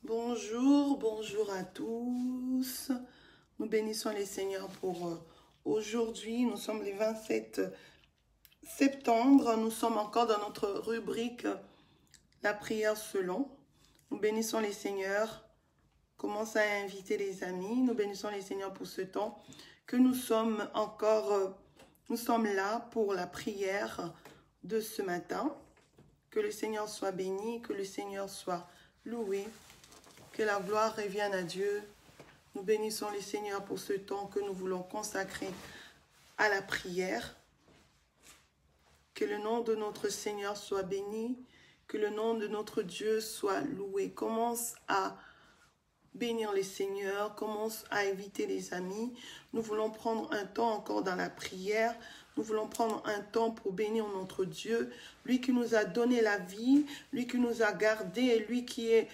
Bonjour, bonjour à tous. Nous bénissons les Seigneurs pour aujourd'hui. Nous sommes le 27 septembre. Nous sommes encore dans notre rubrique La prière selon. Nous bénissons les Seigneurs. Commence à inviter les amis. Nous bénissons les Seigneurs pour ce temps que nous sommes encore, nous sommes là pour la prière de ce matin. Que le Seigneur soit béni, que le Seigneur soit loué. Que la gloire revienne à Dieu. Nous bénissons les Seigneurs pour ce temps que nous voulons consacrer à la prière. Que le nom de notre Seigneur soit béni. Que le nom de notre Dieu soit loué. Commence à bénir les Seigneurs. Commence à inviter les amis. Nous voulons prendre un temps encore dans la prière. Nous voulons prendre un temps pour bénir notre Dieu. Lui qui nous a donné la vie. Lui qui nous a gardés. Lui qui est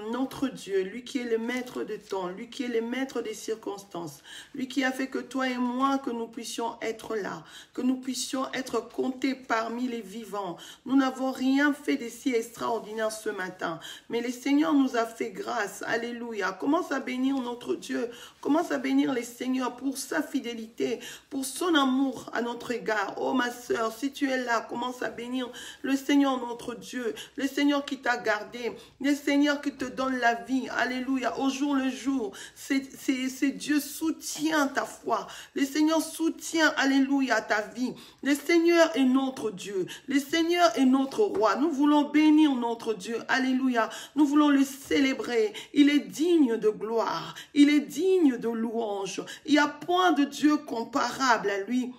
notre Dieu, lui qui est le maître de temps, lui qui est le maître des circonstances, lui qui a fait que toi et moi, que nous puissions être là, que nous puissions être comptés parmi les vivants. Nous n'avons rien fait de si extraordinaire ce matin, mais le Seigneur nous a fait grâce. Alléluia. Commence à bénir notre Dieu, commence à bénir le Seigneur pour sa fidélité, pour son amour à notre égard. Oh ma sœur, si tu es là, commence à bénir le Seigneur notre Dieu, le Seigneur qui t'a gardé, le Seigneur qui te donne la vie. Alléluia. Au jour le jour, c'est Dieu soutient ta foi. Le Seigneur soutient, alléluia, ta vie. Le Seigneur est notre Dieu. Le Seigneur est notre roi. Nous voulons bénir notre Dieu. Alléluia. Nous voulons le célébrer. Il est digne de gloire. Il est digne de louange. Il n'y a point de Dieu comparable à lui.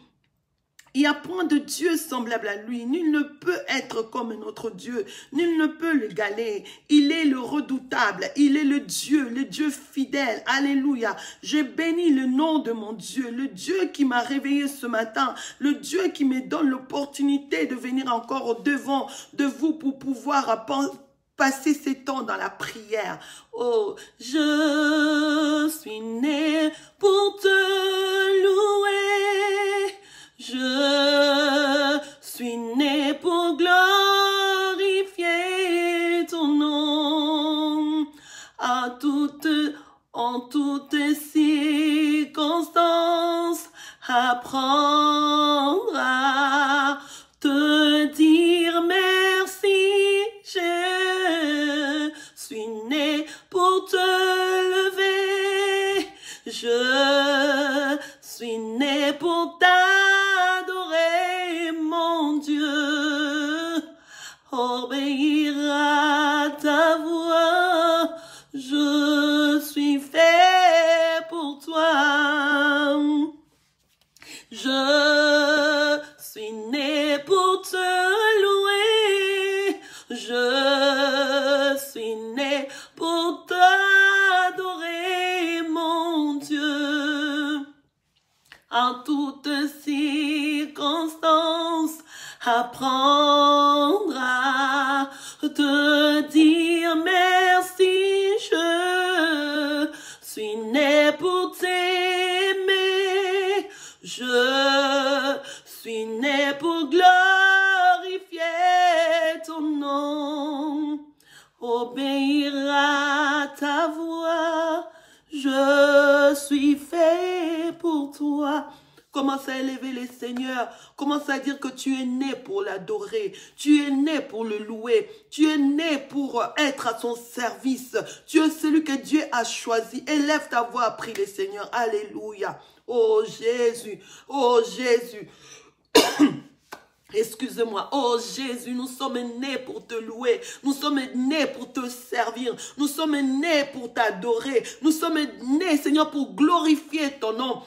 Il n'y a point de Dieu semblable à lui. Nul ne peut être comme notre Dieu. Nul ne peut l'égaler. Il est le redoutable. Il est le Dieu fidèle. Alléluia. Je bénis le nom de mon Dieu. Le Dieu qui m'a réveillé ce matin. Le Dieu qui me donne l'opportunité de venir encore au devant de vous pour pouvoir passer ces temps dans la prière. Oh, je suis né pour te louer. Je suis né pour glorifier ton nom en toutes circonstances, apprendre à te dire merci. Je suis né pour te lever. Je suis né pour t'adorer, mon Dieu, obéir à ta voix. Je suis fait pour toi. Je suis né pour te louer. Je suis né pour t'adorer, mon Dieu. En toutes circonstances, apprendre à te dire merci. Je suis né pour t'aimer. Je suis né pour glorifier ton nom, obéir à ta voix. Je suis fait pour toi. Commence à élever le Seigneur. Commence à dire que tu es né pour l'adorer. Tu es né pour le louer. Tu es né pour être à son service. Tu es celui que Dieu a choisi. Élève ta voix, prie le Seigneur. Alléluia. Oh Jésus. Oh Jésus. Excusez-moi, oh Jésus, nous sommes nés pour te louer, nous sommes nés pour te servir, nous sommes nés pour t'adorer, nous sommes nés, Seigneur, pour glorifier ton nom.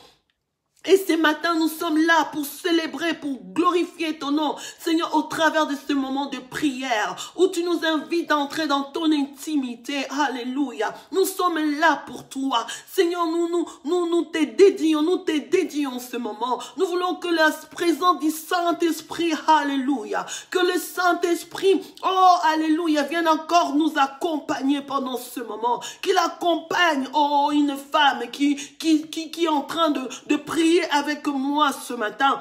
Et ce matin, nous sommes là pour célébrer, pour glorifier ton nom. Seigneur, au travers de ce moment de prière, où tu nous invites à entrer dans ton intimité. Alléluia. Nous sommes là pour toi. Seigneur, nous te dédions ce moment. Nous voulons que la présence du Saint-Esprit, alléluia, que le Saint-Esprit, oh, alléluia, vienne encore nous accompagner pendant ce moment. Qu'il accompagne, oh, une femme qui est en train de prier avec moi ce matin.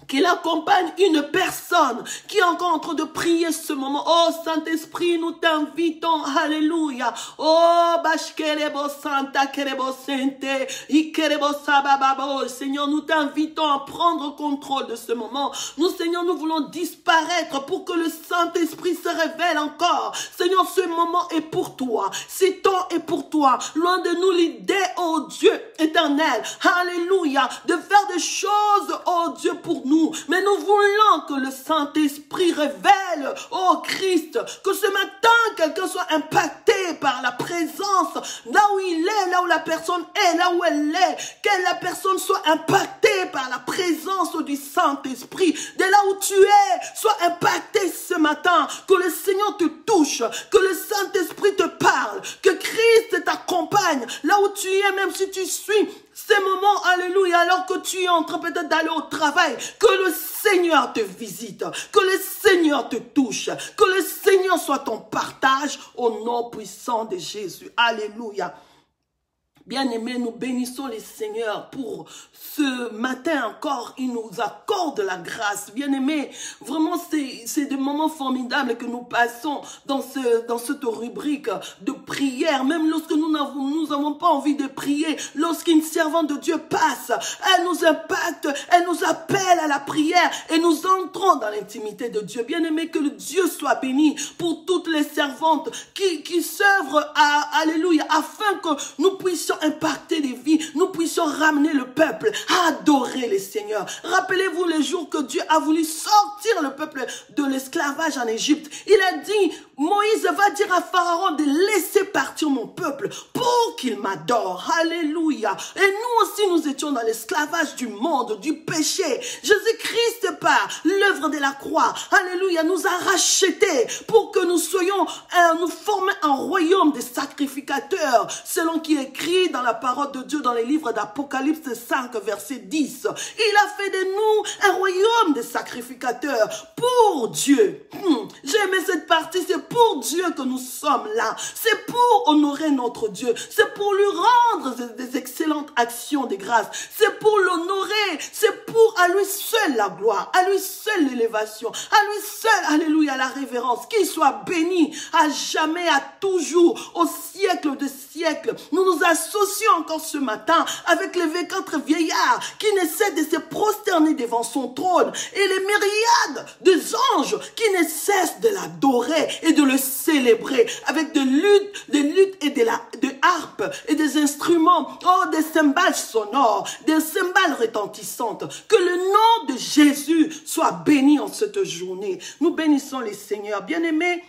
qu'il accompagne une personne qui est encore en train de prier ce moment. Oh, Saint-Esprit, nous t'invitons. Alléluia. Oh, Bashkerebo Santa Kerebo Sente, Ikerebo Sabababo. Seigneur, nous t'invitons à prendre contrôle de ce moment. Nous, Seigneur, nous voulons disparaître pour que le Saint-Esprit se révèle encore. Seigneur, ce moment est pour toi. Ce temps est pour toi. Loin de nous l'idée, oh Dieu éternel. Alléluia. De faire des choses, oh Dieu, pour nous. Mais nous voulons que le Saint-Esprit révèle, oh Christ, que ce matin, quelqu'un soit impacté par la présence, là où il est, là où la personne est, là où elle est, que la personne soit impactée par la présence du Saint-Esprit. De là où tu es, sois impacté ce matin, que le Seigneur te touche, que le Saint-Esprit te parle, que Christ t'accompagne, là où tu es, même si tu suis ces moments, alléluia, alors que tu es en train peut-être d'aller au travail, que le Seigneur te visite, que le Seigneur te touche, que le Seigneur soit ton partage au nom puissant de Jésus. Alléluia. Bien-aimés, nous bénissons les Seigneurs pour ce matin encore. Il nous accorde la grâce. Bien-aimés, vraiment, c'est des moments formidables que nous passons dans cette rubrique de prière. Même lorsque nous n'avons pas envie de prier, lorsqu'une servante de Dieu passe, elle nous impacte, elle nous appelle à la prière et nous entrons dans l'intimité de Dieu. Bien-aimés, que le Dieu soit béni pour toutes les servantes qui s'œuvrent, alléluia, afin que nous puissions impacter les vies, nous puissions ramener le peuple à adorer le Seigneur. Rappelez-vous les jours que Dieu a voulu sortir le peuple de l'esclavage en Égypte. Il a dit, Moïse va dire à Pharaon de laisser partir mon peuple pour qu'il m'adore. Alléluia. Et nous aussi, nous étions dans l'esclavage du monde, du péché. Jésus-Christ, par l'œuvre de la croix, alléluia, nous a rachetés pour que nous soyons, nous formions un royaume de sacrificateurs, selon qui est écrit dans la parole de Dieu dans les livres d'Apocalypse 5, verset 10. Il a fait de nous un royaume de sacrificateurs pour Dieu. J'ai aimé cette partie, c'est pour Dieu que nous sommes là. C'est pour honorer notre Dieu. C'est pour lui rendre des excellentes actions de grâce. C'est pour l'honorer. C'est pour à lui seul la gloire, à lui seul l'élévation, à lui seul, alléluia, la révérence. Qu'il soit béni à jamais, à toujours, au siècle de siècles. Nous nous associons encore ce matin avec les 24 vieillards qui ne cessent de se prosterner devant son trône et les myriades de anges qui ne cessent de l'adorer et de le célébrer avec des luttes et de harpes et des instruments, oh, des cymbales sonores, des cymbales retentissantes. Que le nom de Jésus soit béni en cette journée. Nous bénissons les Seigneurs. Bien-aimés,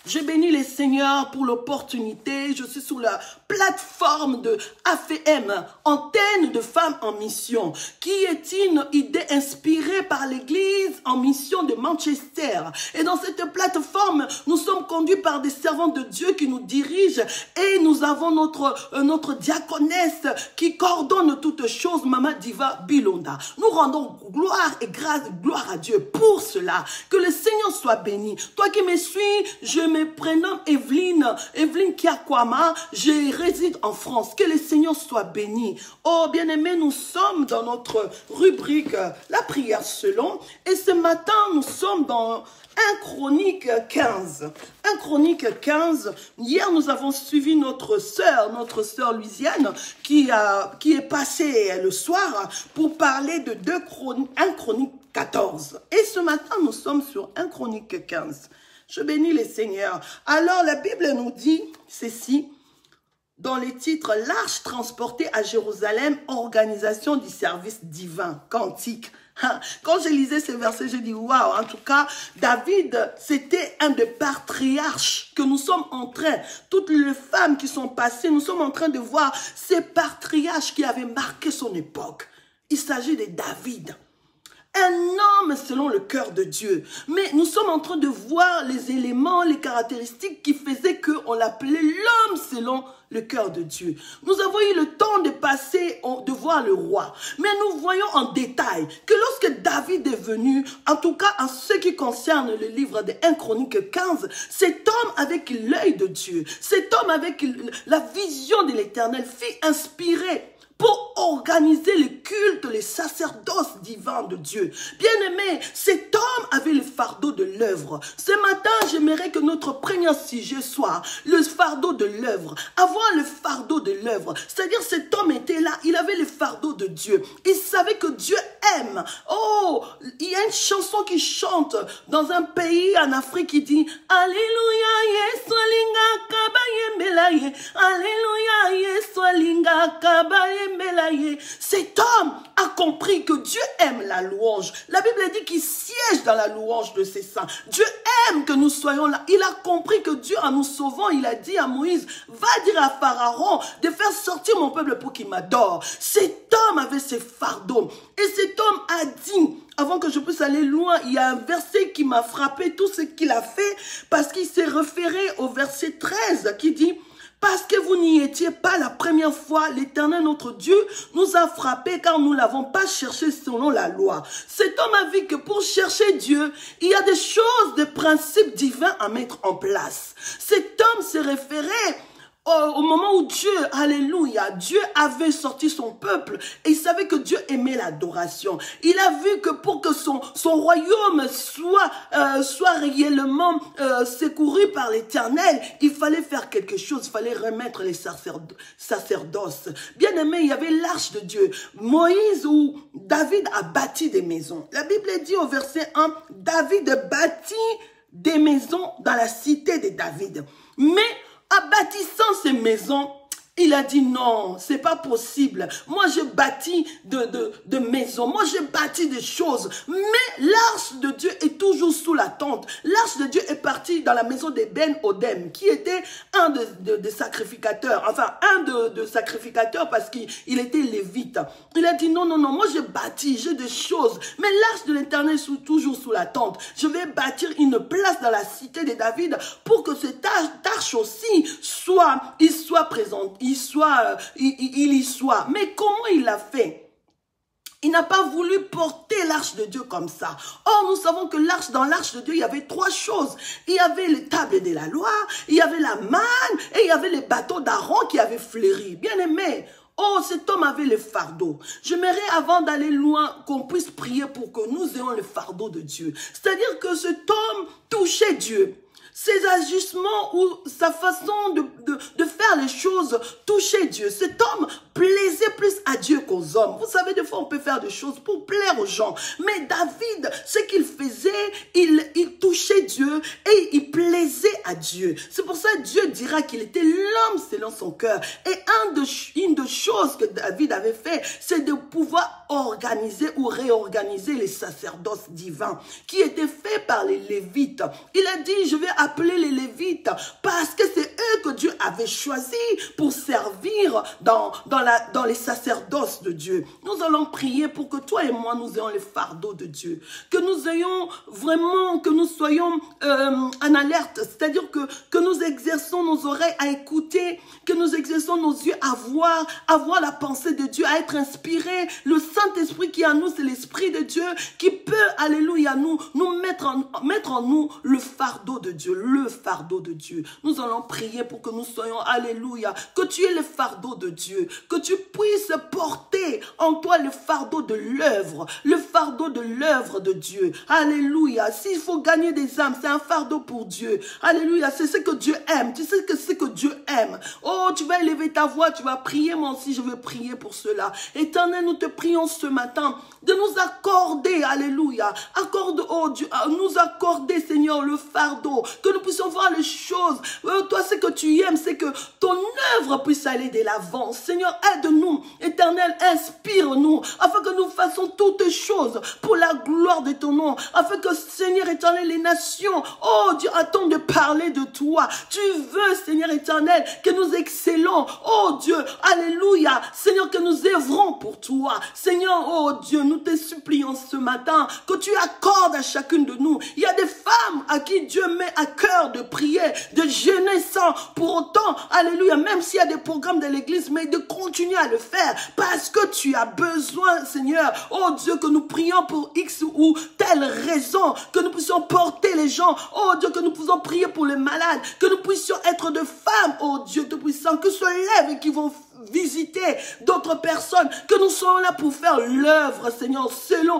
je bénis les Seigneurs pour l'opportunité. Je suis sur la plateforme de AFM, Antenne de Femmes en Mission, qui est une idée inspirée par l'Église en mission de Manchester. Et dans cette plateforme, nous sommes conduits par des servants de Dieu qui nous dirigent et nous avons notre diaconesse qui coordonne toutes choses, Mama Diva Bilonda. Nous rendons gloire et grâce, gloire à Dieu pour cela. Que le Seigneur soit béni. Toi qui me suis, je me prénomme Evelyne Kiakwama, je réside en France. Que le Seigneur soit béni. Oh, bien-aimés, nous sommes dans notre rubrique La prière selon. Et ce matin, nous sommes dans 1 Chronique 15. 1 Chronique 15. Hier, nous avons suivi notre sœur Louisiane, qui est passée le soir pour parler de 1 Chronique 14. Et ce matin, nous sommes sur 1 Chronique 15. Je bénis les Seigneurs. Alors, la Bible nous dit ceci, dans les titres « L'arche transportée à Jérusalem, organisation du service divin, cantique ». Quand je lisais ces versets, j'ai dit, waouh, en tout cas, David, c'était un des patriarches que nous sommes en train, toutes les femmes qui sont passées, nous sommes en train de voir ces patriarches qui avaient marqué son époque. Il s'agit de David. Un homme selon le cœur de Dieu. Mais nous sommes en train de voir les éléments, les caractéristiques qui faisaient qu'on l'appelait l'homme selon le cœur de Dieu. Nous avons eu le temps de passer, de voir le roi. Mais nous voyons en détail que lorsque David est venu, en tout cas en ce qui concerne le livre de 1 Chronique 15, cet homme avec l'œil de Dieu, cet homme avec la vision de l'Éternel, fut inspiré pour organiser le culte, les sacerdoces divins de Dieu. Bien-aimé, cet homme avait le fardeau de l'œuvre. Ce matin, j'aimerais que notre premier sujet soit le fardeau de l'œuvre. Avoir le fardeau de l'œuvre. C'est-à-dire, cet homme était là, il avait le fardeau de Dieu. Il savait que Dieu aime. Oh, il y a une chanson qui chante dans un pays en Afrique qui dit Alléluia, Yesu alinga kabayembelaye. Alléluia, Yesu alinga kabayembelaye. Cet homme a compris que Dieu aime la louange. La Bible dit qu'il siège dans la louange de ses saints. Dieu aime que nous soyons là. Il a compris que Dieu, en nous sauvant, il a dit à Moïse, va dire à Pharaon de faire sortir mon peuple pour qu'il m'adore. Cet homme avait ses fardeaux. Et cet homme a dit, avant que je puisse aller loin, il y a un verset qui m'a frappé, tout ce qu'il a fait, parce qu'il s'est référé au verset 13 qui dit, parce que vous n'y étiez pas la première fois, l'Éternel notre Dieu nous a frappés car nous ne l'avons pas cherché selon la loi. Cet homme a vu que pour chercher Dieu, il y a des choses, des principes divins à mettre en place. Cet homme s'est référé au moment où Dieu, alléluia, Dieu avait sorti son peuple et il savait que Dieu aimait l'adoration. Il a vu que pour que son royaume soit réellement secouru par l'Éternel, il fallait faire quelque chose, il fallait remettre les sacerdoces. Bien aimé, il y avait l'arche de Dieu. Moïse ou David a bâti des maisons. La Bible dit au verset 1, David bâtit des maisons dans la cité de David. Mais en bâtissant ces maisons, il a dit non, c'est pas possible. Moi, j'ai bâti de maisons. Moi, j'ai bâti des choses. Mais l'arche de Dieu est toujours sous la tente. L'arche de Dieu est partie dans la maison de Ben Odem, qui était un des sacrificateurs. Enfin, un de sacrificateurs parce qu'il était lévite. Il a dit non, non, non, moi, j'ai bâti, j'ai des choses. Mais l'arche de l'Éternel est toujours sous la tente. Je vais bâtir une place dans la cité de David pour que cette arche aussi il soit présent. Il y soit. Mais comment il l'a fait? Il n'a pas voulu porter l'arche de Dieu comme ça. Or, nous savons que dans l'arche de Dieu, il y avait trois choses. Il y avait les tables de la loi, il y avait la manne et il y avait les bateaux d'Aaron qui avaient fleuri. Bien aimé. Oh, cet homme avait le fardeau. J'aimerais, avant d'aller loin, qu'on puisse prier pour que nous ayons le fardeau de Dieu. C'est-à-dire que cet homme touchait Dieu. Ses ajustements ou sa façon de faire les choses touchait Dieu. Cet homme plaisait plus à Dieu qu'aux hommes. Vous savez, des fois, on peut faire des choses pour plaire aux gens. Mais David, ce qu'il faisait, il touchait Dieu et il plaisait à Dieu. C'est pour ça que Dieu dira qu'il était l'homme selon son cœur. Et une des choses que David avait fait, c'est de pouvoir organiser ou réorganiser les sacerdoces divins qui étaient faits par les Lévites. Il a dit, je vais appeler les Lévites parce que c'est eux que Dieu avait choisis pour servir dans les sacerdoces de Dieu. Nous allons prier pour que toi et moi, nous ayons les fardeaux de Dieu. Que nous ayons vraiment, que nous soyons en alerte. C'est-à-dire que nous exerçons nos oreilles à écouter, que nous exerçons nos yeux à voir la pensée de Dieu, à être inspiré. Le Saint-Esprit qui est en nous, c'est l'Esprit de Dieu qui peut, alléluia, nous mettre en nous le fardeau de Dieu, le fardeau de Dieu. Nous allons prier pour que nous soyons, alléluia, que tu aies le fardeau de Dieu, que tu puisses porter en toi le fardeau de l'œuvre de Dieu. Alléluia. S'il faut gagner des âmes, c'est un fardeau pour Dieu. Alléluia. C'est ce que Dieu aime. Tu sais que c'est que Dieu aime. Oh, tu vas élever ta voix, tu vas prier. Moi aussi, je vais prier pour cela. Éternel, nous te prions ce matin de nous accorder, alléluia. Accorde, oh Dieu, nous accorder, Seigneur, le fardeau, que nous puissions voir les choses. Toi, ce que tu aimes, c'est que ton œuvre puisse aller de l'avant. Seigneur, aide-nous. Éternel, inspire-nous, afin que nous fassions toutes choses pour la gloire de ton nom, afin que, Seigneur éternel, les nations, oh Dieu, attendent de parler de toi. Tu veux, Seigneur éternel, que nous excellons, oh Dieu, alléluia, Seigneur, que nous œuvrons pour toi. Seigneur, oh Dieu, nous te supplions ce matin que tu accordes à chacune de nous. Il y a des femmes à qui Dieu met à cœur de prier, de jeûner sans pour autant, alléluia, même s'il y a des programmes de l'église, mais de continuer à le faire parce que tu as besoin, Seigneur, oh Dieu, que nous prions pour X ou telle raison, que nous puissions porter les gens, oh Dieu, que nous puissions prier pour les malades, que nous puissions être de femmes, oh Dieu Tout-Puissant, que se lèvent et qui vont visiter d'autres personnes, que nous soyons là pour faire l'œuvre, Seigneur, selon,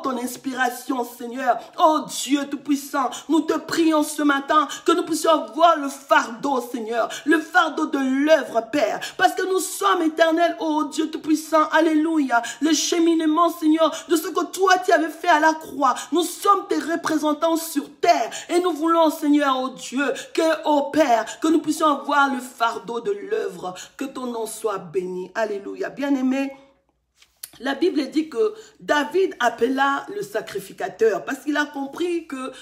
ton inspiration, Seigneur. Oh Dieu Tout-Puissant, nous te prions ce matin que nous puissions voir le fardeau, Seigneur, le fardeau de l'œuvre, Père, parce que nous sommes éternels, oh Dieu Tout-Puissant, alléluia, le cheminement, Seigneur, de ce que toi tu avais fait à la croix. Nous sommes tes représentants sur terre et nous voulons, Seigneur, oh Dieu, que, oh Père, que nous puissions avoir le fardeau de l'œuvre, que ton nom soit béni, alléluia. Bien-aimé, la Bible dit que David appela le sacrificateur parce qu'il a compris que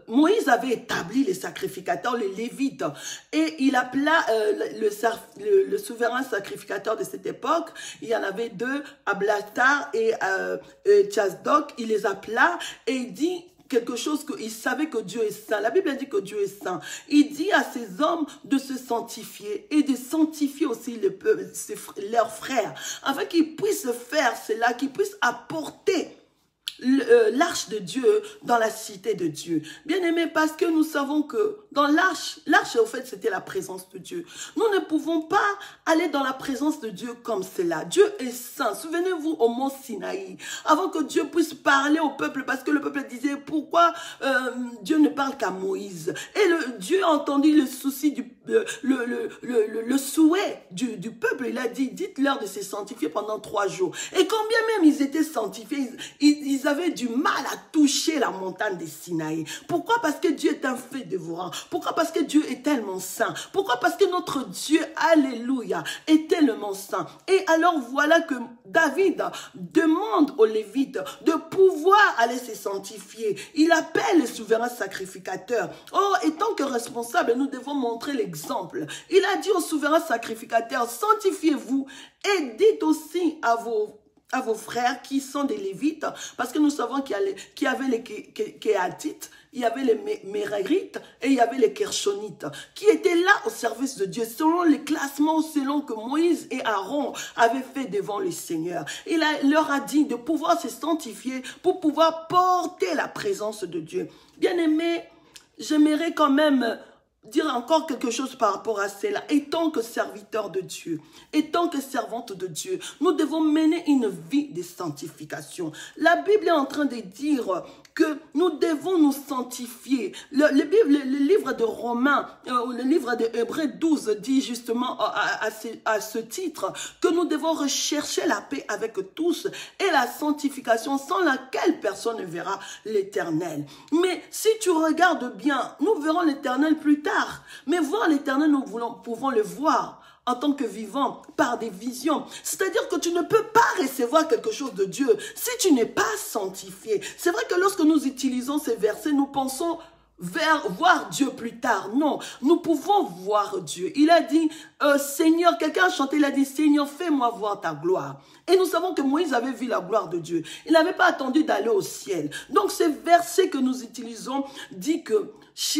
Moïse avait établi les sacrificateurs, les Lévites, et il appela le souverain sacrificateur de cette époque. Il y en avait deux, Ablatar et Tchasdok. Il les appela et il dit quelque chose qu'il savait que Dieu est saint. La Bible dit que Dieu est saint. Il dit à ces hommes de se sanctifier et de sanctifier aussi leurs frères, afin qu'ils puissent faire cela, qu'ils puissent apporter l'arche de Dieu dans la cité de Dieu. Bien aimé, parce que nous savons que dans l'arche au fait c'était la présence de Dieu. Nous ne pouvons pas aller dans la présence de Dieu comme cela. Dieu est saint. Souvenez-vous au mont Sinaï, avant que Dieu puisse parler au peuple, parce que le peuple disait pourquoi Dieu ne parle qu'à Moïse. Et Dieu a entendu le souci le souhait du peuple. Il a dit, dites-leur de se sanctifier pendant 3 jours. Et quand bien même ils étaient sanctifiés, ils avaient du mal à toucher la montagne des Sinaï. Pourquoi? Parce que Dieu est un fait dévorant. Pourquoi? Parce que Dieu est tellement saint. Pourquoi? Parce que notre Dieu, alléluia, est tellement saint. Et alors voilà que David demande aux Lévites de pouvoir aller se sanctifier. Il appelle les souverains sacrificateurs. Oh, et tant que responsable, nous devons montrer l'exemple. Il a dit aux souverains sacrificateurs, sanctifiez-vous et dites aussi à vos frères qui sont des Lévites, parce que nous savons qu'il y avait les Kéatites, il y avait les Mérarites et il y avait les Kershonites qui étaient là au service de Dieu selon les classements, selon que Moïse et Aaron avaient fait devant le Seigneur. Il leur a dit de pouvoir se sanctifier pour pouvoir porter la présence de Dieu. Bien-aimés, j'aimerais quand même dire encore quelque chose par rapport à cela. Étant que serviteur de Dieu, étant que servante de Dieu, nous devons mener une vie de sanctification. La Bible est en train de dire que nous devons nous sanctifier. Le livre de Romains, le livre de Hébreux 12 dit justement à ce titre que nous devons rechercher la paix avec tous et la sanctification sans laquelle personne ne verra l'Éternel. Mais si tu regardes bien, nous verrons l'Éternel plus tard. Mais voir l'Éternel, nous pouvons le voir en tant que vivant par des visions. C'est-à-dire que tu ne peux pas recevoir quelque chose de Dieu si tu n'es pas sanctifié. C'est vrai que lorsque nous utilisons ces versets, nous pensons voir Dieu plus tard. Non, nous pouvons voir Dieu. Il a dit, Seigneur, quelqu'un a chanté, il a dit, Seigneur, fais-moi voir ta gloire. Et nous savons que Moïse avait vu la gloire de Dieu. Il n'avait pas attendu d'aller au ciel. Donc, ce verset que nous utilisons dit que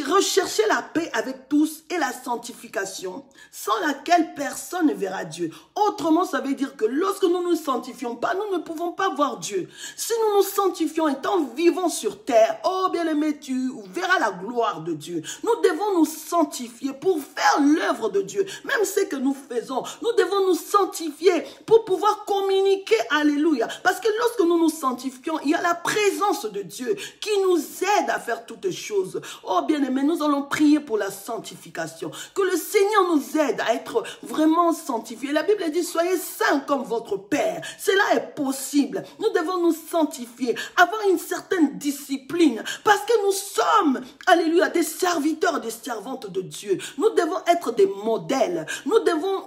recherchez la paix avec tous et la sanctification, sans laquelle personne ne verra Dieu. Autrement, ça veut dire que lorsque nous ne nous sanctifions pas, nous ne pouvons pas voir Dieu. Si nous nous sanctifions étant vivants sur terre, oh bien-aimé, tu verras la gloire de Dieu. Nous devons nous sanctifier pour faire l'œuvre de Dieu. Même ce que nous faisons, nous devons nous sanctifier pour pouvoir communiquer, alléluia. Parce que lorsque nous nous sanctifions, il y a la présence de Dieu qui nous aide à faire toutes choses. Oh bien-aimés, nous allons prier pour la sanctification. Que le Seigneur nous aide à être vraiment sanctifiés. La Bible dit, soyez saints comme votre Père. Cela est possible. Nous devons nous sanctifier, avoir une certaine discipline. Parce que nous sommes, alléluia, des serviteurs et des servantes de Dieu. Nous devons être des modèles. Nous devons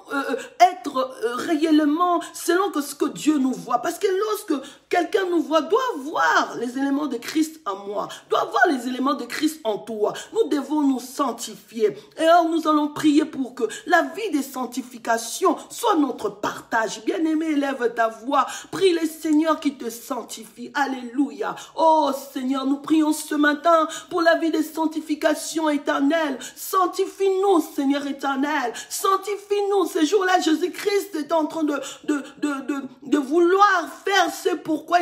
être réellement selon ce que Dieu nous voit. Parce que lorsque quelqu'un nous voit, doit voir les éléments de Christ en moi, doit voir les éléments de Christ en toi. Nous devons nous sanctifier. Et alors nous allons prier pour que la vie de sanctification soit notre partage. Bien-aimé, élève ta voix. Prie le Seigneur qui te sanctifie. Alléluia. Oh Seigneur, nous prions ce matin pour la vie de sanctification éternelle. Sanctifie-nous, Seigneur éternel. Sanctifie-nous. Ce jour-là, Jésus-Christ est en train de vouloir faire ce pourquoi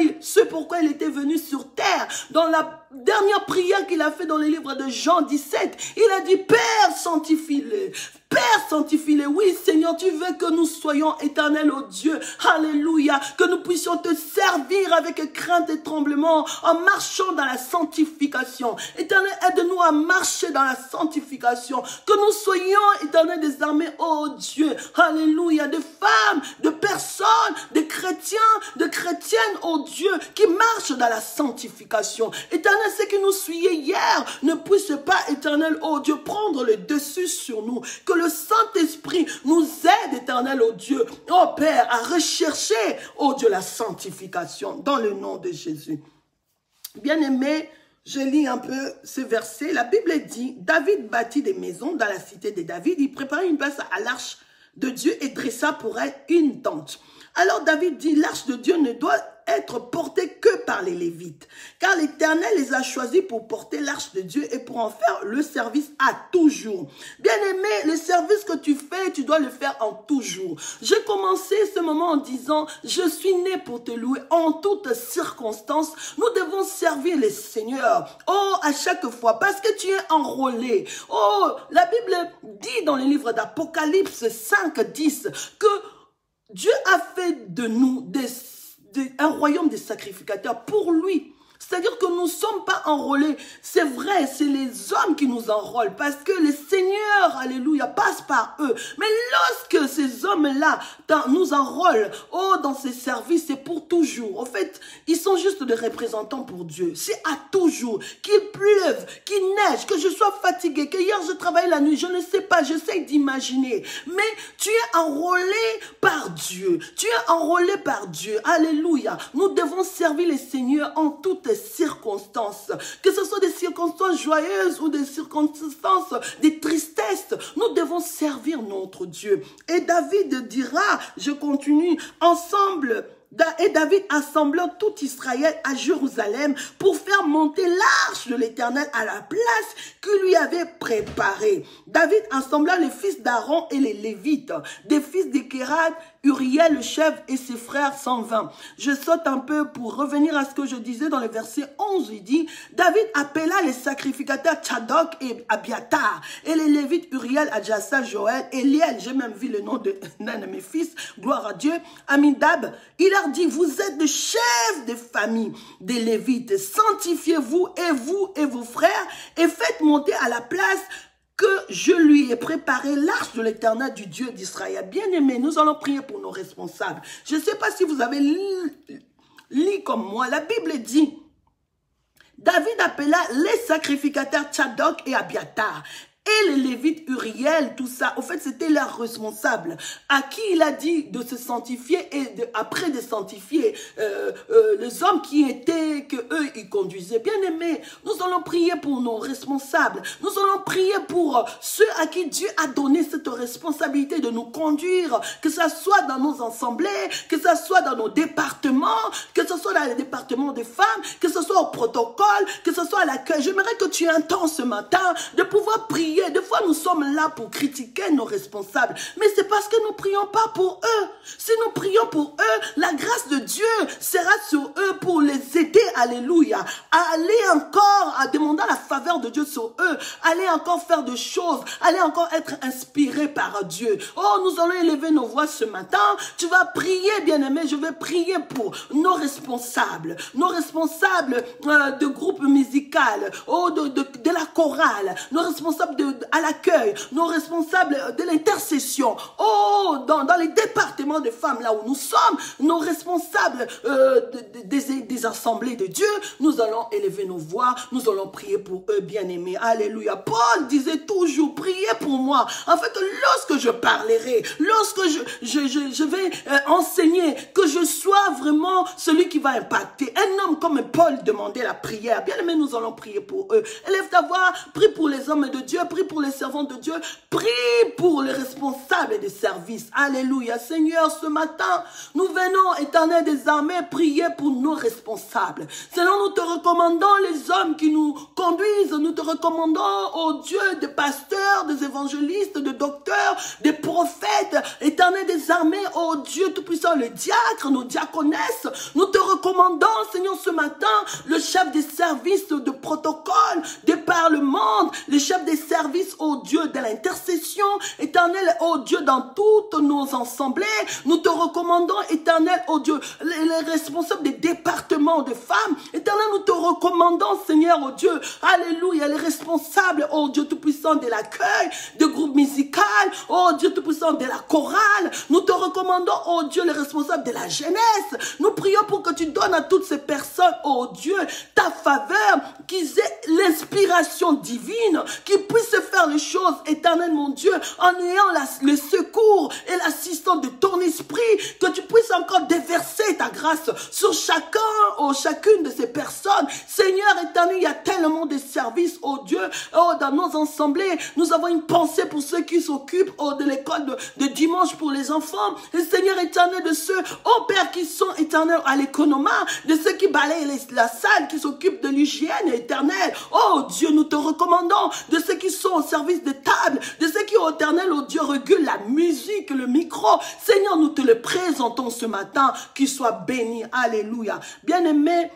il était venu sur terre. Dans la dernière prière qu'il a fait dans le livre de Jean 17, il a dit, Père, sanctifie-les. Père, sanctifie-les. Oui, Seigneur. Seigneur, tu veux que nous soyons éternels, oh Dieu. Alléluia. Que nous puissions te servir avec crainte et tremblement en marchant dans la sanctification. Éternel, aide-nous à marcher dans la sanctification. Que nous soyons, éternel des armées, oh Dieu. Alléluia. De femmes, de personnes, de chrétiens, de chrétiennes, oh Dieu, qui marchent dans la sanctification. Éternel, ce que nous suivions hier ne puisse pas, éternel, oh Dieu, prendre le dessus sur nous. Que le Saint-Esprit nous aide, éternel, oh Dieu, oh Père, à rechercher, oh Dieu, la sanctification dans le nom de Jésus. Bien-aimé, je lis un peu ce verset. La Bible dit, David bâtit des maisons dans la cité de David. Il préparait une place à l'arche de Dieu et dressa pour elle une tente. Alors David dit, l'arche de Dieu ne doit être portée que par les Lévites, car l'Éternel les a choisis pour porter l'arche de Dieu et pour en faire le service à toujours. Bien-aimé, le service que tu fais, tu dois le faire en toujours. J'ai commencé ce moment en disant, je suis né pour te louer en toutes circonstances. Nous devons servir le Seigneur, oh, à chaque fois, parce que tu es enrôlé. Oh, la Bible dit dans le livre d'Apocalypse 5:10 que Dieu a fait de nous un royaume de sacrificateurs pour lui. C'est-à-dire que nous ne sommes pas enrôlés. C'est vrai, c'est les hommes qui nous enrôlent parce que le Seigneur, alléluia, passe par eux. Mais lorsque ces hommes-là nous enrôlent, oh, dans ces services, c'est pour toujours. En fait, ils sont juste des représentants pour Dieu. C'est à toujours. Qu'il pleuve, qu'il neige, que je sois fatigué, que hier je travaille la nuit, je ne sais pas, j'essaie d'imaginer. Mais tu es enrôlé par Dieu. Tu es enrôlé par Dieu. Alléluia. Nous devons servir le Seigneur en toutes circonstances, que ce soit des circonstances joyeuses ou des circonstances de tristesse, nous devons servir notre Dieu. Et David dira, je continue, ensemble, et David assembla tout Israël à Jérusalem pour faire monter l'arche de l'Éternel à la place qu'il lui avait préparée. David assembla les fils d'Aaron et les Lévites, des fils de Kérat, Uriel le chef et ses frères 120. Je saute un peu pour revenir à ce que je disais dans le verset 11. Il dit, David appela les sacrificateurs Tchadok et Abiatar et les Lévites Uriel, Adjassa, Joël, Eliel, j'ai même vu le nom d'un de mes fils, gloire à Dieu, Amindab. Il leur dit, vous êtes des chefs de famille des Lévites, sanctifiez-vous et vos frères et faites monter à la place que je lui ai préparé l'arche de l'Éternel du Dieu d'Israël. Bien-aimés, nous allons prier pour nos responsables. Je ne sais pas si vous avez lu comme moi. La Bible dit, David appela les sacrificateurs Tchadok et Abiatar. Et les Lévites, Uriel, tout ça, au fait, c'était leurs responsables, à qui il a dit de se sanctifier et après de sanctifier les hommes qui étaient, que eux, ils conduisaient. Bien aimés, nous allons prier pour nos responsables. Nous allons prier pour ceux à qui Dieu a donné cette responsabilité de nous conduire, que ce soit dans nos assemblées, que ce soit dans nos départements, que ce soit dans les départements des femmes, que ce soit au protocole, que ce soit à l'accueil. J'aimerais que tu aies un temps ce matin de pouvoir prier. Des fois, nous sommes là pour critiquer nos responsables. Mais c'est parce que nous ne prions pas pour eux. Si nous prions pour eux, la grâce de Dieu sera sur eux pour les aider, alléluia, à aller encore, à demander la faveur de Dieu sur eux, aller encore faire des choses, aller encore être inspiré par Dieu. Oh, nous allons élever nos voix ce matin. Tu vas prier, bien-aimé, je vais prier pour nos responsables de groupe musical, oh, de la chorale, nos responsables à l'accueil, nos responsables de l'intercession, oh, dans les départements de femmes, là où nous sommes, nos responsables des assemblées de Dieu, nous allons élever nos voix, nous allons prier pour eux, bien-aimés. Alléluia. Paul disait toujours, priez pour moi. En fait, lorsque je parlerai, lorsque je vais enseigner, que je sois vraiment celui qui va impacter. Un homme comme Paul demandait la prière. Bien-aimés, nous allons prier pour eux. Élève ta voix, prie pour les hommes de Dieu, prie pour les servants de Dieu, prie pour les responsables des services. Alléluia. Seigneur, ce matin, nous venons, Éternel des armées, prier pour nos responsables. Seigneur, nous te recommandons les hommes qui nous conduisent, nous te recommandons, oh Dieu, des pasteurs, des évangélistes, des docteurs, des prophètes, Éternel des armées, oh Dieu tout-puissant, le diacre, nos diaconesses. Nous te recommandons, Seigneur, ce matin, le chef des services de protocole, de par le monde, le chef des services service, oh Dieu, de l'intercession, éternel, oh Dieu, dans toutes nos assemblées. Nous te recommandons, éternel, oh Dieu, les responsables des départements de femmes. Éternel, nous te recommandons, Seigneur, oh Dieu, alléluia, les responsables, oh Dieu tout-puissant de l'accueil, de groupe musical, oh Dieu tout-puissant de la chorale. Nous te recommandons, oh Dieu, les responsables de la jeunesse. Nous prions pour que tu donnes à toutes ces personnes, oh Dieu, ta faveur, qu'ils aient l'inspiration divine, qu'ils puissent faire les choses, éternel mon Dieu, en ayant le secours et l'assistance de ton esprit, que tu puisses encore déverser ta grâce sur chacun ou chacune de ces personnes. Seigneur éternel, il y a tellement de services, oh Dieu, oh, dans nos assemblées. Nous avons une pensée pour ceux qui s'occupent de l'école de dimanche pour les enfants. Et Seigneur éternel, de ceux, oh Père, qui sont éternels à l'économat, de ceux qui balayent la salle, qui s'occupent de l'hygiène éternelle. Oh Dieu, nous te recommandons de ceux qui sont au service des tables, de ceux qui, oh éternel, oh Dieu, régulent la musique, le micro. Seigneur, nous te le présentons ce matin, qu'il soit béni. Alléluia. Bien-aimés,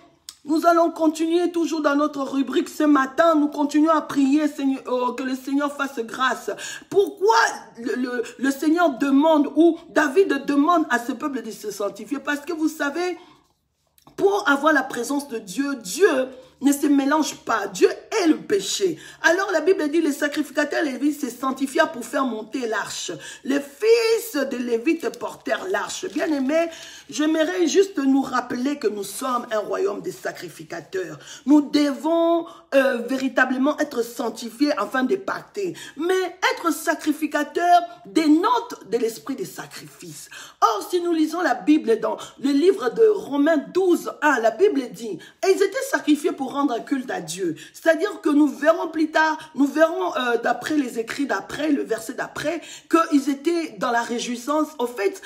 nous allons continuer toujours dans notre rubrique ce matin. Nous continuons à prier, Seigneur, que le Seigneur fasse grâce. Pourquoi le Seigneur demande, ou David demande à ce peuple de se sanctifier? Parce que vous savez, pour avoir la présence de Dieu, Dieu ne se mélange pas. Dieu est le péché. Alors la Bible dit, les sacrificateurs lévites se sanctifièrent pour faire monter l'arche. Les fils de Lévite portèrent l'arche. Bien aimés, j'aimerais juste nous rappeler que nous sommes un royaume de sacrificateurs. Nous devons véritablement être sanctifiés afin de pacter. Mais être sacrificateur dénote de l'esprit de sacrifice. Or, si nous lisons la Bible dans le livre de Romains 12, 1, la Bible dit, et ils étaient sacrifiés pour rendre un culte à Dieu. C'est-à-dire que nous verrons plus tard, nous verrons d'après les écrits d'après, le verset d'après, qu'ils étaient dans la réjouissance. Au fait,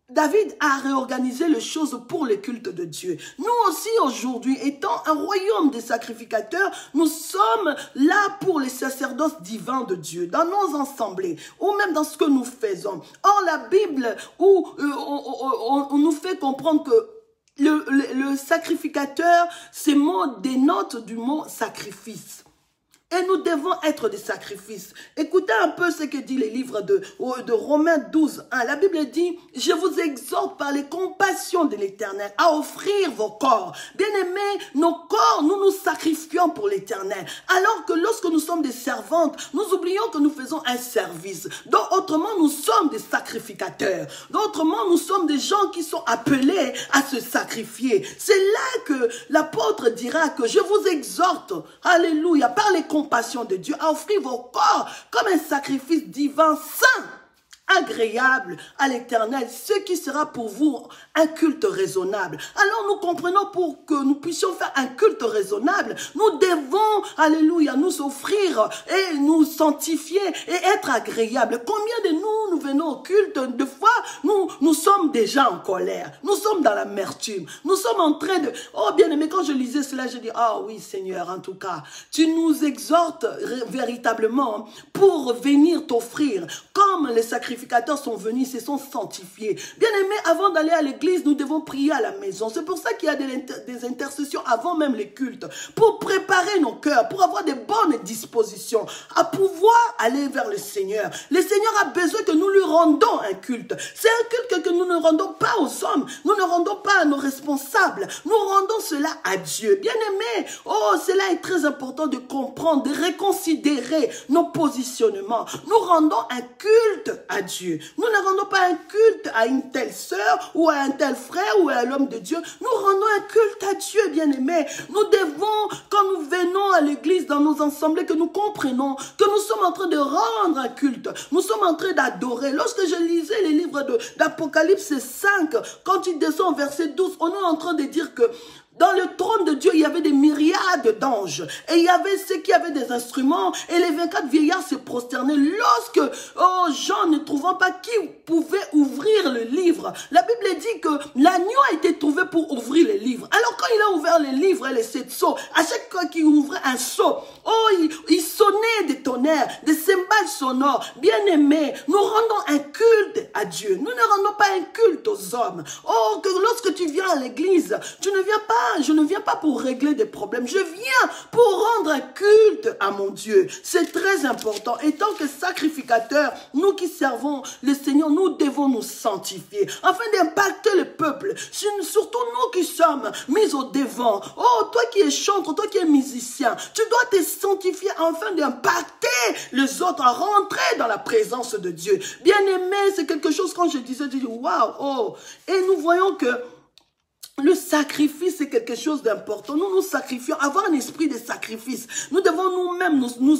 David a réorganisé les choses pour le culte de Dieu. Nous aussi aujourd'hui, étant un royaume des sacrificateurs, nous sommes là pour les sacerdoces divins de Dieu, dans nos assemblées, ou même dans ce que nous faisons. Or, la Bible, on nous fait comprendre que le sacrificateur, ce mot dénote du mot sacrifice. Et nous devons être des sacrifices. Écoutez un peu ce que dit les livres de Romains 12, 1. La Bible dit, je vous exhorte par les compassions de l'Éternel à offrir vos corps. Bien-aimés, nos corps, nous nous sacrifions pour l'Éternel. Alors que lorsque nous sommes des servantes, nous oublions que nous faisons un service. Donc, autrement, nous sommes des sacrificateurs. Donc, autrement, nous sommes des gens qui sont appelés à se sacrifier. C'est là que l'apôtre dira que je vous exhorte, alléluia, par les compassions de Dieu, à offrir vos corps comme un sacrifice divin saint, agréable à l'Éternel, ce qui sera pour vous un culte raisonnable. Alors nous comprenons, pour que nous puissions faire un culte raisonnable, nous devons, alléluia, nous offrir et nous sanctifier et être agréables. Combien de nous venons au culte, de fois nous sommes déjà en colère, nous sommes dans l'amertume, nous sommes en train de, oh bien aimé, quand je lisais cela, je dis, ah oui Seigneur, en tout cas, tu nous exhortes véritablement pour venir t'offrir, comme les sacrificateurs sont venus, se sont sanctifiés. Bien aimé, avant d'aller à l'église, nous devons prier à la maison. C'est pour ça qu'il y a des intercessions avant même les cultes, pour préparer nos cœurs, pour avoir de bonnes dispositions, à pouvoir aller vers le Seigneur. Le Seigneur a besoin que nous lui rendons un culte. C'est un culte que nous ne rendons pas aux hommes, nous ne rendons pas à nos responsables, nous rendons cela à Dieu. Bien aimé, oh, cela est très important de comprendre, de reconsidérer nos positionnements. Nous rendons un culte à Dieu. Nous ne rendons pas un culte à une telle sœur ou à un tel frère ou à l'homme de Dieu. Nous rendons un culte à Dieu, bien-aimés. Nous devons, quand nous venons à l'église, dans nos assemblées, que nous comprenons que nous sommes en train de rendre un culte. Nous sommes en train d'adorer. Lorsque je lisais les livres d'Apocalypse 5, quand il descend au verset 12, on est en train de dire que dans le trône de Dieu, il y avait des myriades d'anges. Et il y avait ceux qui avaient des instruments. Et les 24 vieillards se prosternaient lorsque Jean, ne trouvant pas qui pouvait ouvrir le livre. La Bible dit que l'agneau a été trouvé pour ouvrir le livre. Alors quand il a ouvert le livre et les 7 sceaux, à chaque fois qu'il ouvrait un sceau, il sonnait des tonnerres, des cymbales sonores. Bien-aimés, nous rendons un culte à Dieu. Nous ne rendons pas un culte aux hommes. Oh, que lorsque tu viens à l'église, tu ne viens pas je ne viens pas pour régler des problèmes. Je viens pour rendre un culte à mon Dieu. C'est très important. Et tant que sacrificateurs, nous qui servons le Seigneur, nous devons nous sanctifier afin d'impacter le peuple. Surtout nous qui sommes mis au devant. Oh, toi qui es chanteur, toi qui es musicien, tu dois te sanctifier afin d'impacter les autres à rentrer dans la présence de Dieu. Bien-aimé, c'est quelque chose quand je disais, waouh, oh. Et nous voyons que le sacrifice, c'est quelque chose d'important. Nous nous sacrifions, avoir un esprit de sacrifice. Nous devons nous-mêmes nous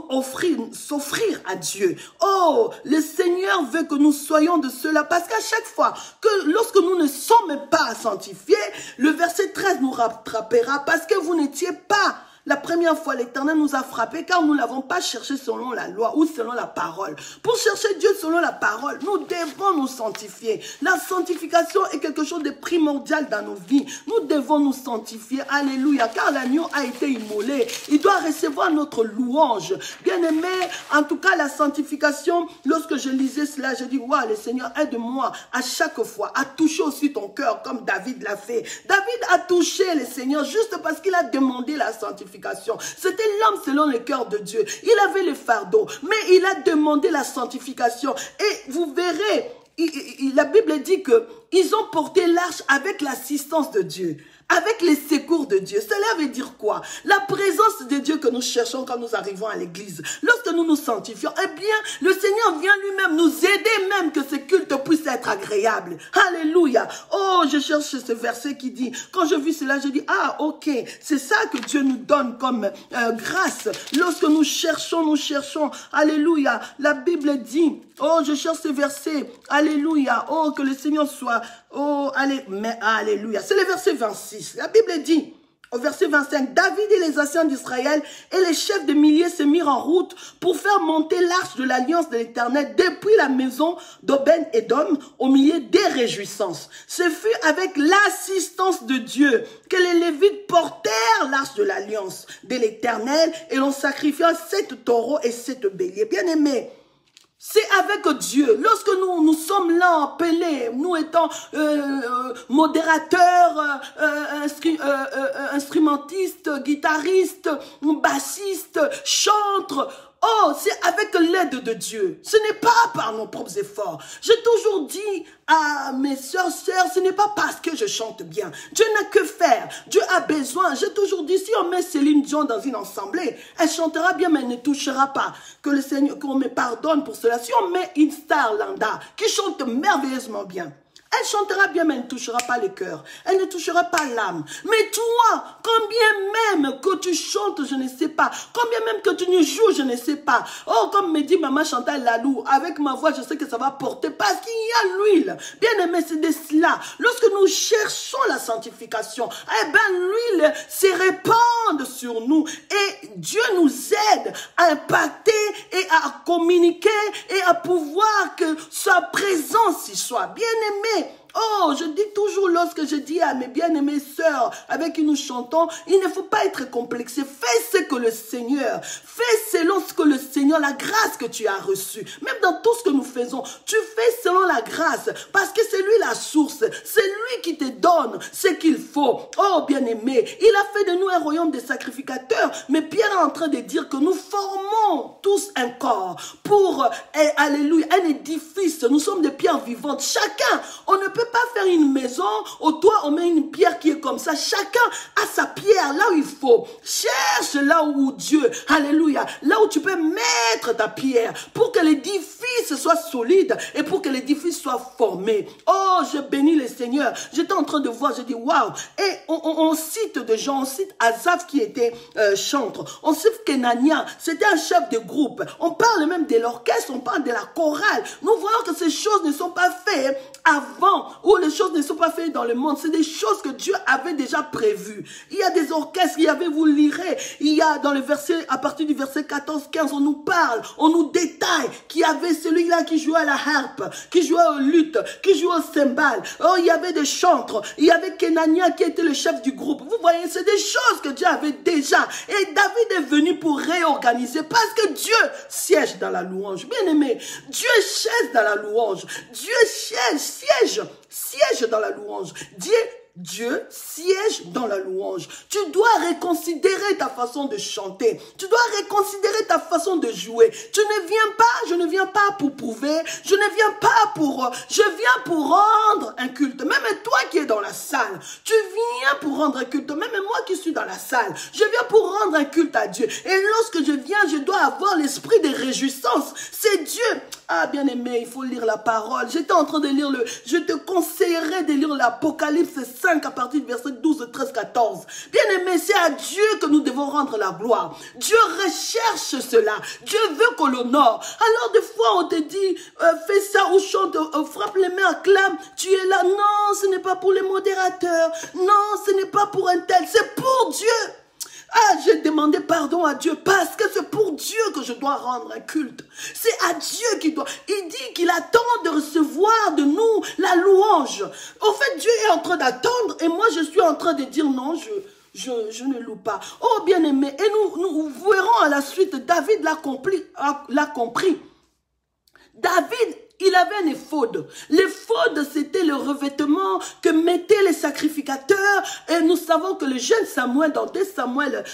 offrir, s'offrir à Dieu. Oh, le Seigneur veut que nous soyons de cela. Parce qu'à chaque fois que lorsque nous ne sommes pas sanctifiés, le verset 13 nous rattrapera parce que vous n'étiez pas. La première fois, l'Éternel nous a frappés car nous ne l'avons pas cherché selon la loi ou selon la parole. Pour chercher Dieu selon la parole, nous devons nous sanctifier. La sanctification est quelque chose de primordial dans nos vies. Nous devons nous sanctifier. Alléluia. Car l'agneau a été immolé. Il doit recevoir notre louange. Bien-aimé, en tout cas, la sanctification, lorsque je lisais cela, je dis, waouh, le Seigneur, aide-moi à chaque fois à toucher aussi ton cœur comme David l'a fait. David a touché le Seigneur juste parce qu'il a demandé la sanctification. C'était l'homme selon le cœur de Dieu. Il avait le fardeau, mais il a demandé la sanctification. Et vous verrez, la Bible dit qu'ils ont porté l'arche avec l'assistance de Dieu. Avec les secours de Dieu. Cela veut dire quoi? La présence de Dieu que nous cherchons quand nous arrivons à l'église. Lorsque nous nous sanctifions, eh bien, le Seigneur vient lui-même nous aider même que ce culte puisse être agréable. Alléluia. Oh, je cherche ce verset qui dit, quand je vis cela, je dis, ah, ok, c'est ça que Dieu nous donne comme grâce. Lorsque nous cherchons. Alléluia. La Bible dit, oh, je cherche ce verset. Alléluia. Oh, que le Seigneur soit, oh, alléluia. C'est le verset 26. La Bible dit, au verset 25, David et les anciens d'Israël et les chefs de milliers se mirent en route pour faire monter l'arche de l'alliance de l'Éternel depuis la maison d'Obed-Édom au milieu des réjouissances. Ce fut avec l'assistance de Dieu que les Lévites portèrent l'arche de l'alliance de l'Éternel et l'on sacrifia 7 taureaux et 7 béliers. Bien-aimés, c'est avec Dieu. Lorsque nous sommes là appelés, nous étant modérateurs, instrumentistes, guitaristes, bassistes, chantres. Oh, c'est avec l'aide de Dieu. Ce n'est pas par nos propres efforts. J'ai toujours dit à mes sœurs, ce n'est pas parce que je chante bien. Dieu n'a que faire. Dieu a besoin. J'ai toujours dit, si on met Céline Dion dans une assemblée, elle chantera bien, mais elle ne touchera pas. Que le Seigneur, qu'on me pardonne pour cela. Si on met une star Landa qui chante merveilleusement bien, elle chantera bien, mais elle ne touchera pas le cœur. Elle ne touchera pas l'âme. Mais toi, combien même que tu chantes, je ne sais pas. Combien même que tu ne joues, je ne sais pas. Oh, comme me dit Maman Chantal Lalou, avec ma voix, je sais que ça va porter parce qu'il y a l'huile. Bien aimé, c'est de cela. Lorsque nous cherchons la sanctification, eh bien, l'huile se répand sur nous. Et Dieu nous aide à impacter et à communiquer et à pouvoir que sa présence y soit. Bien aimé, oh, je dis toujours lorsque je dis à mes bien-aimées sœurs avec qui nous chantons, il ne faut pas être complexé. Fais ce que le Seigneur, fais selon ce que le Seigneur, la grâce que tu as reçue. Même dans tout ce que nous faisons, tu fais selon la grâce parce que c'est lui la source. C'est lui qui te donne ce qu'il faut. Oh, bien-aimé, il a fait de nous un royaume de sacrificateurs. Mais Pierre est en train de dire que nous formons tous un corps pour, alléluia, un édifice. Nous sommes des pierres vivantes. Chacun, on ne peut pas faire une maison, au toit on met une pierre qui est comme ça. Chacun a sa pierre là où il faut. Cherche là où Dieu, alléluia, là où tu peux mettre ta pierre pour que l'édifice soit solide et pour que l'édifice soit formé. Oh, je bénis le Seigneur. J'étais en train de voir, je dis waouh. Et on cite des gens, on cite Asaph qui était chantre. On cite Kenania, c'était un chef de groupe. On parle même de l'orchestre, on parle de la chorale. Nous voyons que ces choses ne sont pas faites avant, où les choses ne sont pas faites dans le monde. C'est des choses que Dieu avait déjà prévues. Il y a des orchestres, il y avait, vous lirez, il y a dans le verset, à partir du verset 14-15, on nous parle, on nous détaille qu'il y avait celui-là qui jouait à la harpe, qui jouait au luth, qui jouait au cymbale. Oh, il y avait des chantres, il y avait Kenania qui était le chef du groupe. Vous voyez, c'est des choses que Dieu avait déjà. Et David est venu pour réorganiser parce que Dieu siège dans la louange. Bien aimé, Dieu siège dans la louange. Dieu siège dans la louange. Dieu Dieu siège dans la louange. Tu dois reconsidérer ta façon de chanter. Tu dois reconsidérer ta façon de jouer. Je ne viens pas pour prouver. Je ne viens pas pour... Je viens pour rendre un culte. Même toi qui es dans la salle, tu viens pour rendre un culte. Même moi qui suis dans la salle, je viens pour rendre un culte à Dieu. Et lorsque je viens, je dois avoir l'esprit de réjouissance. C'est Dieu. Ah, bien-aimé, il faut lire la parole. J'étais en train de lire je te conseillerais de lire l'Apocalypse 5 à partir du verset 12, 13, 14. Bien-aimé, c'est à Dieu que nous devons rendre la gloire. Dieu recherche cela. Dieu veut qu'on l'honore. Alors des fois, on te dit, fais ça ou chante, frappe les mains, acclame. Tu es là. Non, ce n'est pas pour les modérateurs. Non, ce n'est pas pour un tel. C'est pour Dieu. Ah, j'ai demandé pardon à Dieu parce que c'est pour Dieu que je dois rendre un culte. C'est à Dieu qu'il doit. Il dit qu'il attend de recevoir de nous la louange. En fait, Dieu est en train d'attendre et moi je suis en train de dire non, je ne loue pas. Oh bien-aimé, et nous verrons à la suite, David l'a compris. David, il avait un éphod. L'éphod, c'était le revêtement que mettaient les sacrificateurs. Et nous savons que le jeune Samuel, dans 2 Samuel,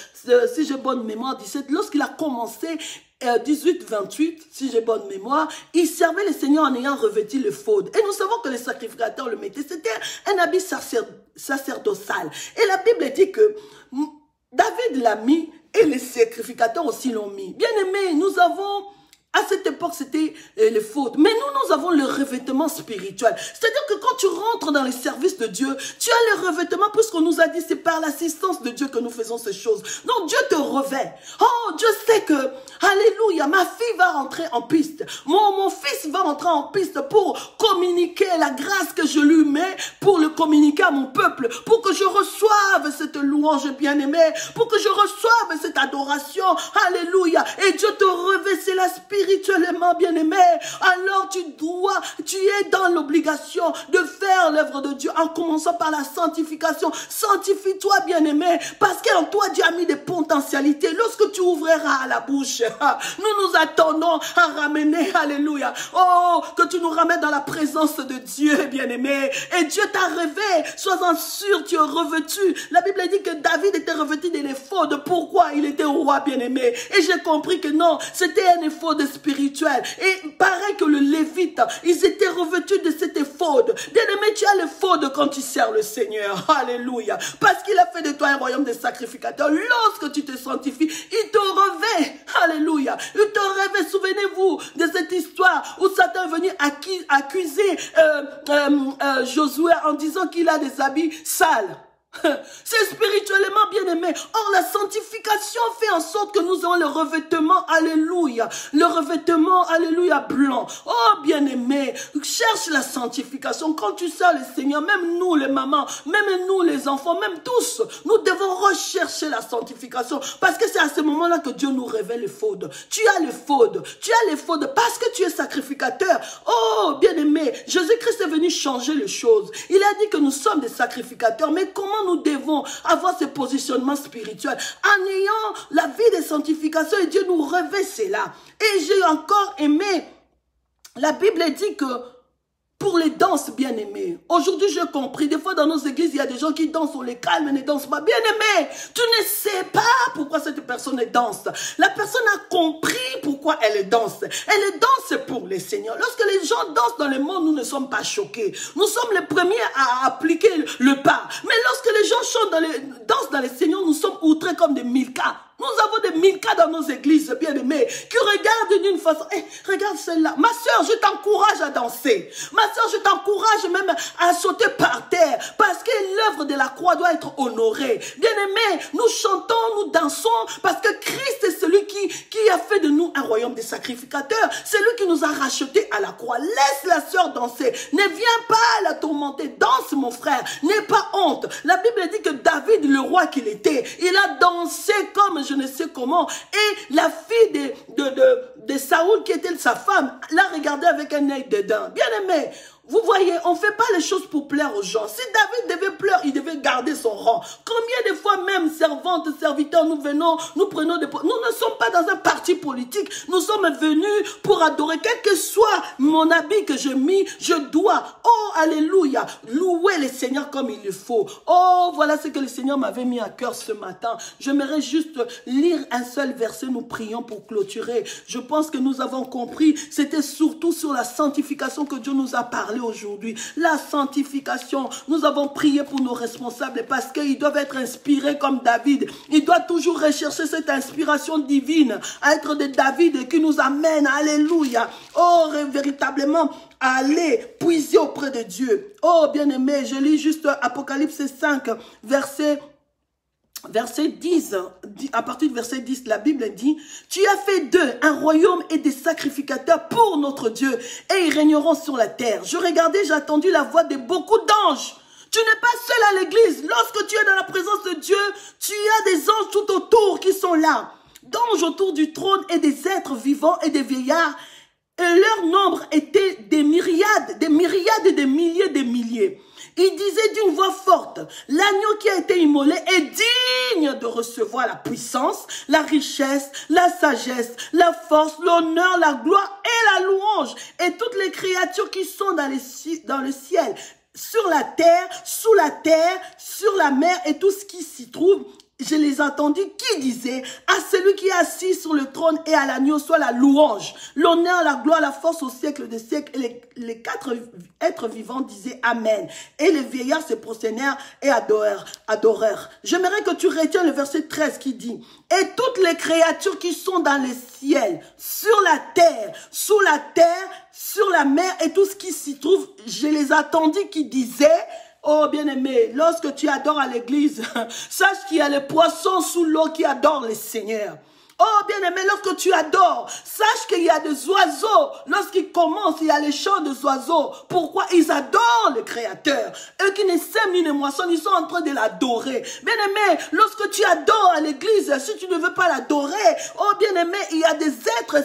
si j'ai bonne mémoire, 17, lorsqu'il a commencé 18-28, si j'ai bonne mémoire, il servait le Seigneur en ayant revêtu l'éphod. Et nous savons que les sacrificateurs le mettaient. C'était un habit sacerdotal. Et la Bible dit que David l'a mis et les sacrificateurs aussi l'ont mis. Bien aimé, nous avons... À cette époque, c'était les fautes. Mais nous avons le revêtement spirituel. C'est-à-dire que quand tu rentres dans les services de Dieu, tu as le revêtement, puisqu'on nous a dit, c'est par l'assistance de Dieu que nous faisons ces choses. Donc Dieu te revêt. Oh, Dieu sait que, alléluia, ma fille va rentrer en piste. Mon fils va rentrer en piste pour communiquer la grâce que je lui mets, pour le communiquer à mon peuple, pour que je reçoive cette louange bien-aimée, pour que je reçoive cette adoration. Alléluia. Et Dieu te revêt, c'est la spirituellement bien-aimé. Alors tu es dans l'obligation de faire l'œuvre de Dieu en commençant par la sanctification. Sanctifie-toi bien-aimé, parce qu'en toi Dieu a mis des potentialités. Lorsque tu ouvriras la bouche, nous attendons à ramener, alléluia, oh, que tu nous ramènes dans la présence de Dieu bien-aimé. Et Dieu t'a rêvé, sois-en sûr, tu es revêtu. La Bible dit que David était revêtu de l'éphod. Pourquoi? Il était roi bien-aimé. Et j'ai compris que non, c'était un éphod spirituel. Et pareil que le Lévite, ils étaient revêtus de cet éphod. Bien-aimé, tu as l'éphod quand tu sers le Seigneur. Alléluia. Parce qu'il a fait de toi un royaume de sacrificateurs. Lorsque tu te sanctifies, il te revêt. Alléluia. Il te revêt. Souvenez-vous de cette histoire où Satan est venu accuser Josué en disant qu'il a des habits sales. C'est spirituellement bien aimé. Or la sanctification fait en sorte que nous avons le revêtement, alléluia, le revêtement, alléluia, blanc. Oh bien aimé, cherche la sanctification. Quand tu sers le Seigneur, même nous les mamans, même nous les enfants, même tous, nous devons rechercher la sanctification, parce que c'est à ce moment-là que Dieu nous révèle l'éphod. Tu as l'éphod, parce que tu es sacrificateur. Oh bien aimé, Jésus-Christ est venu changer les choses. Il a dit que nous sommes des sacrificateurs, mais comment nous devons avoir ce positionnement spirituel en ayant la vie de sanctification, et Dieu nous revêt cela. Et j'ai encore aimé, la Bible dit que pour les danses bien-aimées, aujourd'hui j'ai compris, des fois dans nos églises il y a des gens qui dansent, on les calme et ne dansent pas. Bien-aimé, tu ne sais pas pourquoi cette personne danse. La personne a compris pourquoi elle danse. Elle danse pour les seigneurs. Lorsque les gens dansent dans le monde, nous ne sommes pas choqués. Nous sommes les premiers à appliquer le pas. Mais lorsque les gens dansent dans les seigneurs, nous sommes outrés comme des Milka. Nous avons des Milka dans nos églises, bien-aimés, qui regardent d'une façon. Hey, regarde celle-là. Ma soeur, je t'encourage à danser. Ma soeur, je t'encourage même à sauter par terre. Parce que l'œuvre de la croix doit être honorée. Bien-aimés, nous chantons, nous dansons, parce que Christ est celui qui a fait de nous un royaume des sacrificateurs. C'est lui qui nous a rachetés à la croix. Laisse la soeur danser. Ne viens pas la tourmenter. Danse, mon frère. N'aie pas honte. La Bible dit que David, le roi qu'il était, il a dansé comme je ne sais comment. Et la fille de Saoul, qui était sa femme, l'a regardé avec un œil dédain. Bien aimé, Vous voyez, on ne fait pas les choses pour plaire aux gens. Si David devait pleurer, il devait garder son rang. Combien de fois même, servantes, serviteurs, nous venons, nous prenons des... Nous ne sommes pas dans un parti politique. Nous sommes venus pour adorer. Quel que soit mon habit que je mis, je dois, oh, alléluia, louer le Seigneur comme il le faut. Oh, voilà ce que le Seigneur m'avait mis à cœur ce matin. J'aimerais juste lire un seul verset, nous prions pour clôturer. Je pense que nous avons compris, c'était surtout sur la sanctification que Dieu nous a parlé aujourd'hui. La sanctification, nous avons prié pour nos responsables parce qu'ils doivent être inspirés comme David. Ils doivent toujours rechercher cette inspiration divine, à être des David qui nous amène, alléluia, oh, véritablement, à aller puiser auprès de Dieu. Oh, bien-aimé, je lis juste Apocalypse 5, verset 10, à partir du verset 10, la Bible dit, « Tu as fait d'eux un royaume et des sacrificateurs pour notre Dieu, et ils régneront sur la terre. Je regardais, j'ai entendu la voix de beaucoup d'anges. » Tu n'es pas seul à l'église. Lorsque tu es dans la présence de Dieu, tu as des anges tout autour qui sont là. D'anges autour du trône et des êtres vivants et des vieillards. Et leur nombre était des myriades et des milliers. Il disait d'une voix forte, l'agneau qui a été immolé est digne de recevoir la puissance, la richesse, la sagesse, la force, l'honneur, la gloire et la louange. Et toutes les créatures qui sont dans le ciel, sur la terre, sous la terre, sur la mer et tout ce qui s'y trouve, je les entendis qui disaient à celui qui est assis sur le trône et à l'agneau soit la louange, l'honneur, la gloire, la force au siècle des siècles. Et les quatre êtres vivants disaient Amen. Et les vieillards se prosternèrent et adorèrent. J'aimerais que tu retiennes le verset 13 qui dit et toutes les créatures qui sont dans les ciels, sur la terre, sous la terre, sur la mer et tout ce qui s'y trouve, je les entendis qui disaient oh bien-aimé, lorsque tu adores à l'église, sache qu'il y a les poissons sous l'eau qui adorent le Seigneur. Oh bien-aimé, lorsque tu adores, sache qu'il y a des oiseaux. Lorsqu'ils commencent, il y a les chants des oiseaux. Pourquoi? Ils adorent le Créateur. Eux qui ne sèment ni ne moissonnent, ils sont en train de l'adorer. Bien-aimé, lorsque tu adores à l'église, si tu ne veux pas l'adorer, oh bien-aimé, il y a des êtres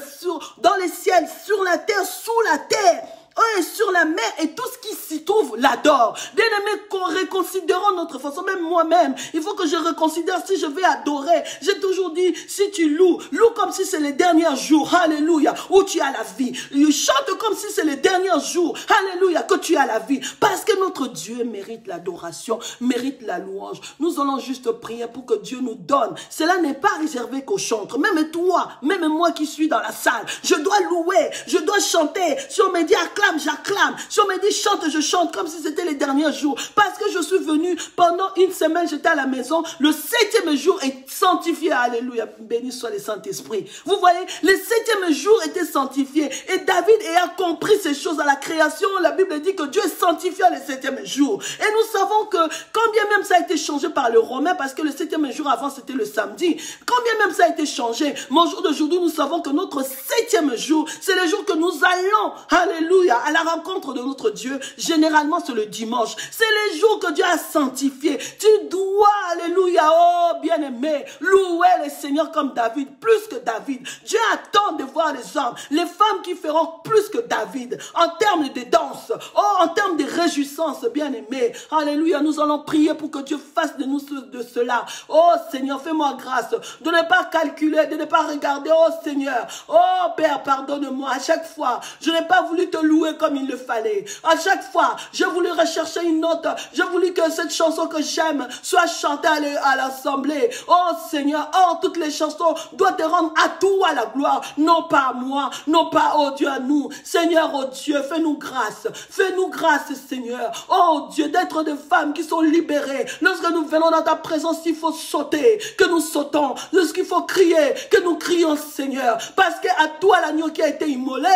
dans les ciels, sur la terre, sous la terre. Oh, et sur la mer et tout ce qui s'y trouve l'adore. Bien-aimé, reconsidérons notre façon. Même moi-même, il faut que je reconsidère si je vais adorer. J'ai toujours dit, si tu loues comme si c'est les derniers jours. Alléluia. Où tu as la vie. Chante comme si c'est les derniers jours. Alléluia. Que tu as la vie. Parce que notre Dieu mérite l'adoration, mérite la louange. Nous allons juste prier pour que Dieu nous donne. Cela n'est pas réservé qu'aux chantres. Même toi, même moi qui suis dans la salle, je dois louer, je dois chanter. Si on me dit acclame, j'acclame. Si on me dit chante, je chante comme si c'était les derniers jours. Parce que je suis venu pendant une semaine, j'étais à la maison. Le 7e jour est sanctifié. Alléluia. Béni soit le Saint-Esprit. Vous voyez, le 7e jour était sanctifié. Et David ayant compris ces choses à la création, la Bible dit que Dieu est sanctifié le 7e jour. Et nous savons que quand bien même ça a été changé par le Romain, parce que le 7e jour avant c'était le samedi. Quand bien même ça a été changé, mais au jour d'aujourd'hui nous savons que notre 7e jour, c'est le jour que nous allons, alléluia, à la rencontre de notre Dieu. Généralement c'est le dimanche. C'est le jour que Dieu a sanctifié. Tu dois, alléluia, oh bien-aimé, louer le Seigneur comme David, plus que David. Dieu attend de voir les hommes, les femmes qui feront plus que David, en termes de danse, oh, en termes de réjouissance, bien-aimé. Alléluia, nous allons prier pour que Dieu fasse de nous de cela. Oh Seigneur, fais-moi grâce de ne pas calculer, de ne pas regarder. Oh Seigneur, oh Père, pardonne-moi. À chaque fois, je n'ai pas voulu te louer comme il le fallait. À chaque fois, j'ai voulu rechercher une note. J'ai voulu que cette chanson que j'aime soit chantée à l'assemblée. Oh Seigneur, oh, toutes les chansons doivent te rendre à toi la gloire. Non pas à moi, non pas, oh Dieu, à nous. Seigneur, oh Dieu, fais-nous grâce. Fais-nous grâce, Seigneur. Oh Dieu, d'être des femmes qui sont libérées. Lorsque nous venons dans ta présence, il faut sauter, que nous sautons. Lorsqu'il faut crier, que nous crions, Seigneur. Parce qu'à toi, l'agneau qui a été immolé,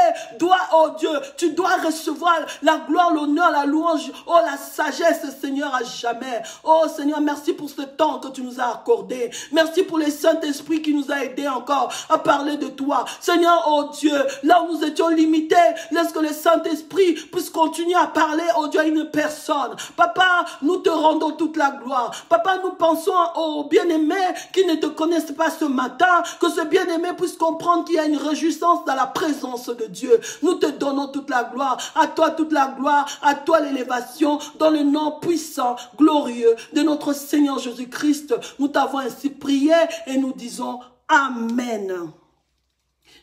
oh Dieu, tu dois recevoir la gloire, l'honneur, la louange, oh la sagesse, Seigneur, à jamais. Oh Seigneur, merci pour ce temps que tu nous as accordé. Merci pour le Saint-Esprit qui nous a aidés encore à parler de toi. Seigneur, oh Dieu, là où nous étions limités, laisse que le Saint-Esprit puisse continuer à parler, oh Dieu, à une personne. Papa, nous te rendons toute la gloire. Papa, nous pensons aux bien-aimés qui ne te connaissent pas ce matin, que ce bien-aimé puisse comprendre qu'il y a une réjouissance dans la présence de Dieu. Dieu. Nous te donnons toute la gloire. À toi toute la gloire. À toi l'élévation. Dans le nom puissant, glorieux de notre Seigneur Jésus-Christ. Nous t'avons ainsi prié et nous disons Amen.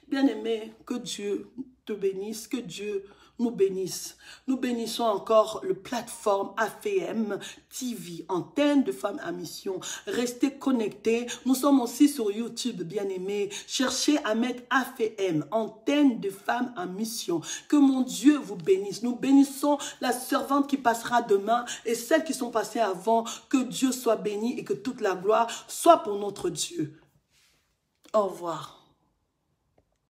Bien-aimé, que Dieu te bénisse, que Dieu nous bénisse. Nous bénissons encore le plateforme AFM TV, Antenne de Femmes à Mission. Restez connectés. Nous sommes aussi sur YouTube, bien-aimés. Cherchez à mettre AFM, Antenne de Femmes à Mission. Que mon Dieu vous bénisse. Nous bénissons la servante qui passera demain et celles qui sont passées avant. Que Dieu soit béni et que toute la gloire soit pour notre Dieu. Au revoir.